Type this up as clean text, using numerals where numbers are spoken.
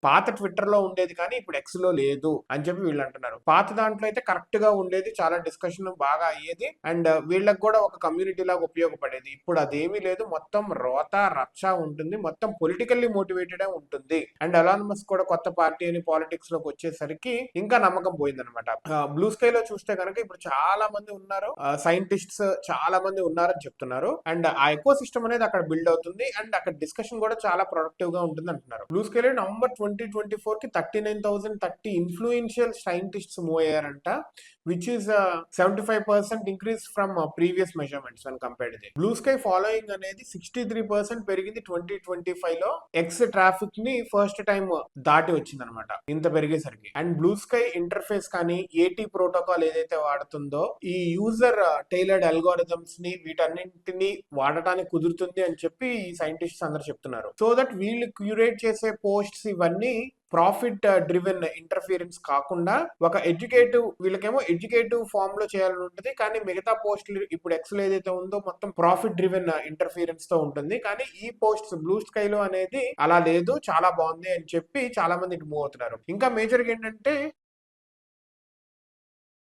పాత ట్విట్టర్ లో ఉండేది కానీ ఇప్పుడు ఎక్స్ లో లేదు అని చెప్పి వీళ్ళు అంటున్నారు. పాత దాంట్లో అయితే కరెక్ట్ గా ఉండేది, చాలా డిస్కషన్ బాగా అయ్యేది అండ్ వీళ్ళకి కూడా ఒక కమ్యూనిటీ లాగా ఉపయోగపడేది. ఇప్పుడు అదేమీ లేదు, మొత్తం రోత రచ్చ ఉంటుంది, మొత్తం పొలిటికల్లీ మోటివేటెడ్ ఉంటుంది. అండ్ అలాన్ మస్క్ కూడా కొత్త పార్టీ అని పాలిటిక్స్ లోకి వచ్చేసరికి ఇంకా నమ్మకం పోయిందనమాట. బ్లూ స్కై లో చూస్తే కనుక ఇప్పుడు చాలా మంది ఉన్నారు, సైంటిస్ట్స్ చాలా మంది ఉన్నారని చెప్తున్నారు. అండ్ ఆ ఎకో సిస్టమ్ అనేది అక్కడ బిల్డ్ అవుతుంది అండ్ అక్కడ డిస్కషన్ కూడా చాలా ప్రొడక్టివ్ గా ఉంటుంది అంటున్నారు. బ్లూ స్కై లో నవంబర్ 2024 కి 39,030 ఇన్ఫ్లుయెన్షియల్ సైంటిస్ట్స్ మూవ్ అయ్యారంట, which is 75% increase from previous measurements one compared the. Blue Sky following అనేది 63% పెరిగింది 2025 లో. ఎక్స్ ట్రాఫిక్ ని ఫస్ట్ టైం దాటి వచ్చింది అనమాట ఇంత పెరిగేసరికి. అండ్ బ్లూ స్కై ఇంటర్ఫేస్ కానీ ఏటీ ప్రోటోకాల్ ఏదైతే వాడుతుందో ఈ యూజర్ టైలర్డ్ అల్గోరిథమ్స్ ని వీటన్నింటిని వాడటానికి కుదురుతుంది అని చెప్పి ఈ సైంటిస్ట్స్ అందరు చెప్తున్నారు. సో దట్ వీళ్ళు క్యూరేట్ చేసే పోస్ట్స్ ఇవన్నీ ప్రాఫిట్ డ్రివెన్ ఇంటర్ఫియరెన్స్ కాకుండా ఒక ఎడ్యుకేటివ్, వీళ్ళకేమో ఎడ్యుకేటివ్ ఫామ్ లో చేయాలని ఉంటుంది, కానీ మిగతా పోస్టులు ఇప్పుడు ఎక్స్ లో ఏదైతే ఉందో మొత్తం ప్రాఫిట్ డ్రివెన్ ఇంటర్ఫియరెన్స్ తో ఉంటుంది. కానీ ఈ పోస్ట్స్ బ్లూ స్కై లో అనేది అలా లేదు, చాలా బాగుంది అని చెప్పి చాలా మంది మూవ్ అవుతున్నారు. ఇంకా మేజర్ గా ఏంటంటే